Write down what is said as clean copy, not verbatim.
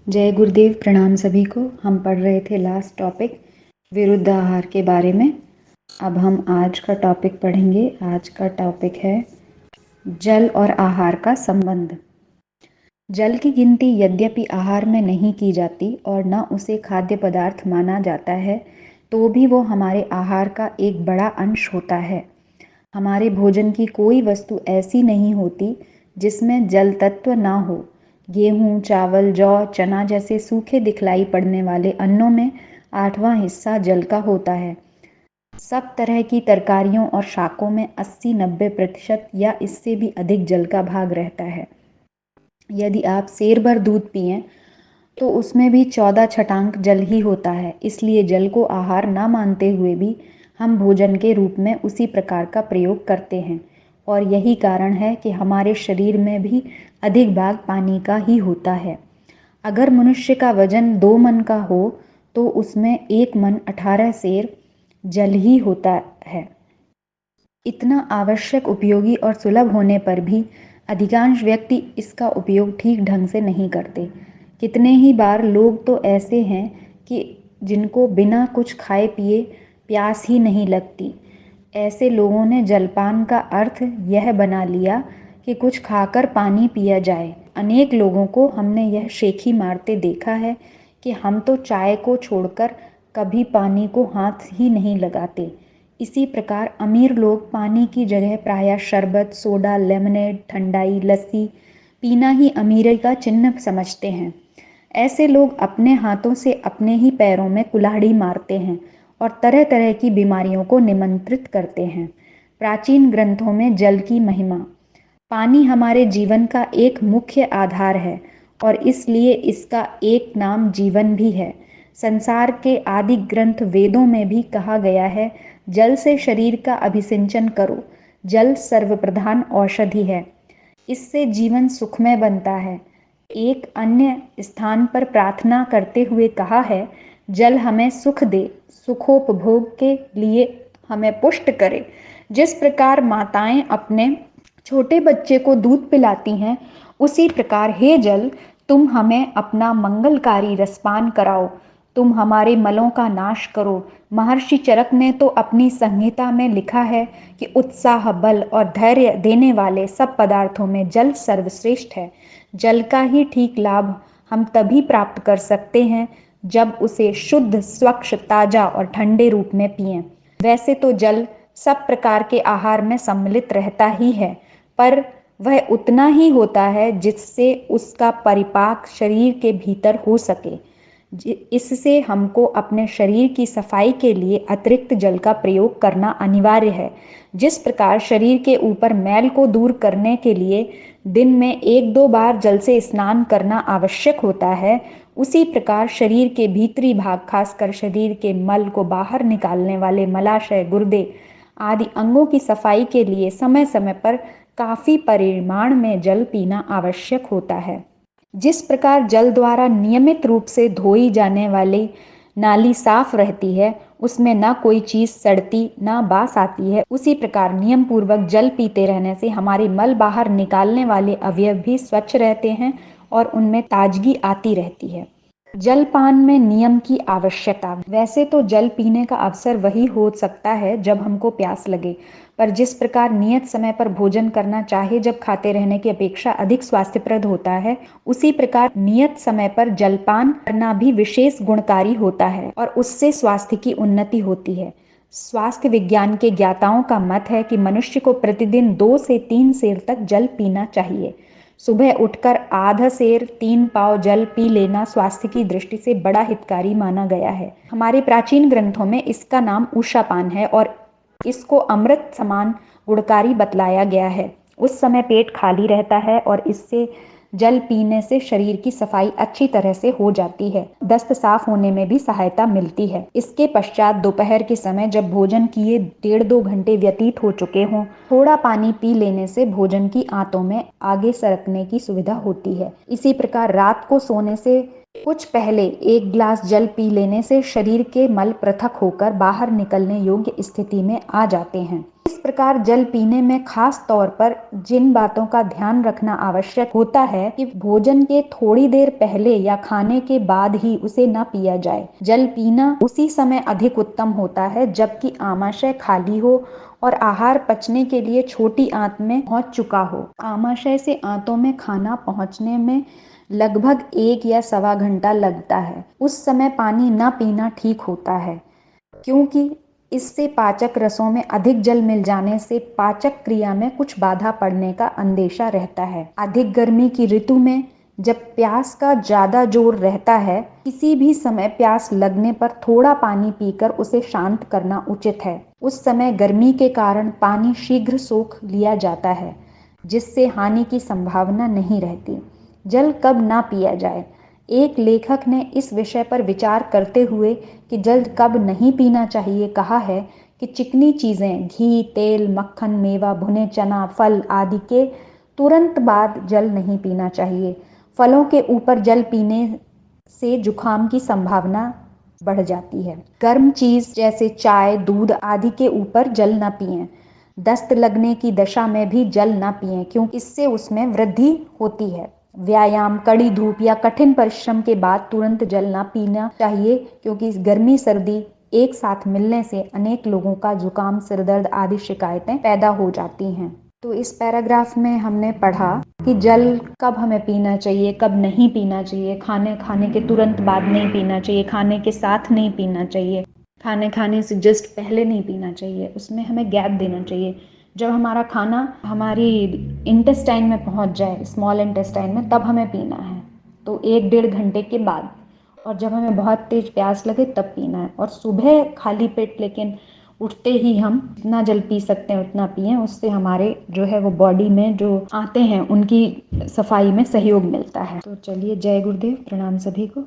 जय गुरुदेव। प्रणाम सभी को। हम पढ़ रहे थे लास्ट टॉपिक विरुद्ध आहार के बारे में। अब हम आज का टॉपिक पढ़ेंगे। आज का टॉपिक है जल और आहार का संबंध। जल की गिनती यद्यपि आहार में नहीं की जाती और न उसे खाद्य पदार्थ माना जाता है, तो भी वो हमारे आहार का एक बड़ा अंश होता है। हमारे भोजन की कोई वस्तु ऐसी नहीं होती जिसमें जल तत्व ना हो। गेहूँ, चावल, जौ, चना जैसे सूखे दिखलाई पड़ने वाले अन्नों में 8वां हिस्सा जल का होता है। सब तरह की तरकारियों और शाकों में 80-90% या इससे भी अधिक जल का भाग रहता है। यदि आप सेर भर दूध पिएं तो उसमें भी 14 छटांक जल ही होता है। इसलिए जल को आहार ना मानते हुए भी हम भोजन के रूप में उसी प्रकार का प्रयोग करते हैं, और यही कारण है कि हमारे शरीर में भी अधिक भाग पानी का ही होता है। अगर मनुष्य का वजन 2 मन का हो तो उसमें 1 मन 18 सेर जल ही होता है। इतना आवश्यक, उपयोगी और सुलभ होने पर भी अधिकांश व्यक्ति इसका उपयोग ठीक ढंग से नहीं करते। कितने ही बार लोग तो ऐसे हैं कि जिनको बिना कुछ खाए पिए प्यास ही नहीं लगती। ऐसे लोगों ने जलपान का अर्थ यह बना लिया कि कुछ खाकर पानी पिया जाए। अनेक लोगों को हमने यह शेखी मारते देखा है कि हम तो चाय को छोड़कर कभी पानी को हाथ ही नहीं लगाते। इसी प्रकार अमीर लोग पानी की जगह प्रायः शरबत, सोडा, लेमनेड, ठंडाई, लस्सी पीना ही अमीरी का चिन्ह समझते हैं। ऐसे लोग अपने हाथों से अपने ही पैरों में कुल्हाड़ी मारते हैं और तरह तरह की बीमारियों को निमंत्रित करते हैं। प्राचीन ग्रंथों में जल की महिमा। पानी हमारे जीवन का एक मुख्य आधार है और इसलिए इसका एक नाम जीवन भी है। संसार के आदि ग्रंथ वेदों में भी कहा गया है, जल से शरीर का अभिसिंचन करो। जल सर्वप्रधान औषधि है, इससे जीवन सुखमय बनता है। एक अन्य स्थान पर प्रार्थना करते हुए कहा है, जल हमें सुख दे, सुखोपभोग के लिए हमें पुष्ट करे। जिस प्रकार माताएं अपने छोटे बच्चे को दूध पिलाती हैं, उसी प्रकार हे जल, तुम हमें अपना मंगलकारी रसपान कराओ। तुम हमारे मलों का नाश करो। महर्षि चरक ने तो अपनी संहिता में लिखा है कि उत्साह, बल और धैर्य देने वाले सब पदार्थों में जल सर्वश्रेष्ठ है। जल का ही ठीक लाभ हम तभी प्राप्त कर सकते हैं जब उसे शुद्ध, स्वच्छ, ताजा और ठंडे रूप में पिएं। वैसे तो जल सब प्रकार के आहार में सम्मिलित रहता ही है, पर वह उतना ही होता है जिससे उसका परिपाक शरीर के भीतर हो सके। इससे हमको अपने शरीर की सफाई के लिए अतिरिक्त जल का प्रयोग करना अनिवार्य है। जिस प्रकार शरीर के ऊपर मैल को दूर करने के लिए दिन में 1-2 बार जल से स्नान करना आवश्यक होता है, उसी प्रकार शरीर के भीतरी भाग, खासकर शरीर के मल को बाहर निकालने वाले मलाशय, गुर्दे आदि अंगों की सफाई के लिए समय समय पर काफी परिमाण में जल पीना आवश्यक होता है। जिस प्रकार जल द्वारा नियमित रूप से धोई जाने वाली नाली साफ रहती है, उसमें ना कोई चीज सड़ती ना बास आती है, उसी प्रकार नियम पूर्वक जल पीते रहने से हमारे मल बाहर निकालने वाले अवयव भी स्वच्छ रहते हैं और उनमें ताजगी आती रहती है। जलपान में नियम की आवश्यकता। वैसे तो जल पीने का अवसर वही हो सकता है जब हमको प्यास लगे, पर जिस प्रकार नियत समय पर भोजन करना चाहे जब खाते रहने की अपेक्षा अधिक स्वास्थ्यप्रद होता है, उसी प्रकार नियत समय पर जलपान करना भी विशेष गुणकारी होता है और उससे स्वास्थ्य की उन्नति होती है। स्वास्थ्य विज्ञान के ज्ञाताओं का मत है कि मनुष्य को प्रतिदिन 2 से 3 सेर तक जल पीना चाहिए। सुबह उठकर आधा सेर 3 पाव जल पी लेना स्वास्थ्य की दृष्टि से बड़ा हितकारी माना गया है। हमारे प्राचीन ग्रंथों में इसका नाम उषापान है और इसको अमृत समान गुणकारी बतलाया गया है। उस समय पेट खाली रहता है और इससे जल पीने से शरीर की सफाई अच्छी तरह से हो जाती है। दस्त साफ होने में भी सहायता मिलती है। इसके पश्चात दोपहर के समय जब भोजन किए 1.5-2 घंटे व्यतीत हो चुके हों, थोड़ा पानी पी लेने से भोजन की आंतों में आगे सरकने की सुविधा होती है। इसी प्रकार रात को सोने से कुछ पहले 1 गिलास जल पी लेने से शरीर के मल पृथक होकर बाहर निकलने योग्य स्थिति में आ जाते हैं। इस प्रकार जल पीने में खास तौर पर जिन बातों का ध्यान रखना आवश्यक होता है कि भोजन के थोड़ी देर पहले या खाने के बाद ही उसे न पिया जाए। जल पीना उसी समय अधिक उत्तम होता है जबकि आमाशय खाली हो और आहार पचने के लिए छोटी आंत में पहुंच चुका हो। आमाशय से आंतों में खाना पहुंचने में लगभग 1 या सवा घंटा लगता है। उस समय पानी न पीना ठीक होता है क्योंकि इससे पाचक रसों में अधिक जल मिल जाने से पाचक क्रिया में कुछ बाधा पड़ने का अंदेशा रहता है। अधिक गर्मी की ऋतु में जब प्यास का ज्यादा जोर रहता है, किसी भी समय प्यास लगने पर थोड़ा पानी पीकर उसे शांत करना उचित है। उस समय गर्मी के कारण पानी शीघ्र सोख लिया जाता है, जिससे हानि की संभावना नहीं रहती। जल कब ना पिया जाए? एक लेखक ने इस विषय पर विचार करते हुए कि जल कब नहीं पीना चाहिए कहा है कि चिकनी चीज़ें घी, तेल, मक्खन, मेवा, भुने चना, फल आदि के तुरंत बाद जल नहीं पीना चाहिए। फलों के ऊपर जल पीने से जुखाम की संभावना बढ़ जाती है। गर्म चीज़ जैसे चाय, दूध आदि के ऊपर जल न पिएं। दस्त लगने की दशा में भी जल न पिएं क्योंकि इससे उसमें वृद्धि होती है। व्यायाम, कड़ी धूप या कठिन परिश्रम के बाद तुरंत जल ना पीना चाहिए क्योंकि गर्मी सर्दी एक साथ मिलने से अनेक लोगों का जुकाम, सिरदर्द आदि शिकायतें पैदा हो जाती हैं। तो इस पैराग्राफ में हमने पढ़ा कि जल कब हमें पीना चाहिए, कब नहीं पीना चाहिए। खाने के तुरंत बाद नहीं पीना चाहिए, खाने के साथ नहीं पीना चाहिए, खाने खाने से जस्ट पहले नहीं पीना चाहिए, उसमें हमें गैप देना चाहिए। जब हमारा खाना हमारी इंटेस्टाइन में पहुंच जाए, स्मॉल इंटेस्टाइन में, तब हमें पीना है, तो 1-1.5 घंटे के बाद। और जब हमें बहुत तेज प्यास लगे तब पीना है। और सुबह खाली पेट लेकिन उठते ही हम जितना जल पी सकते हैं उतना पिएं, उससे हमारे जो है वो बॉडी में जो आते हैं उनकी सफाई में सहयोग मिलता है। तो चलिए, जय गुरुदेव, प्रणाम सभी को।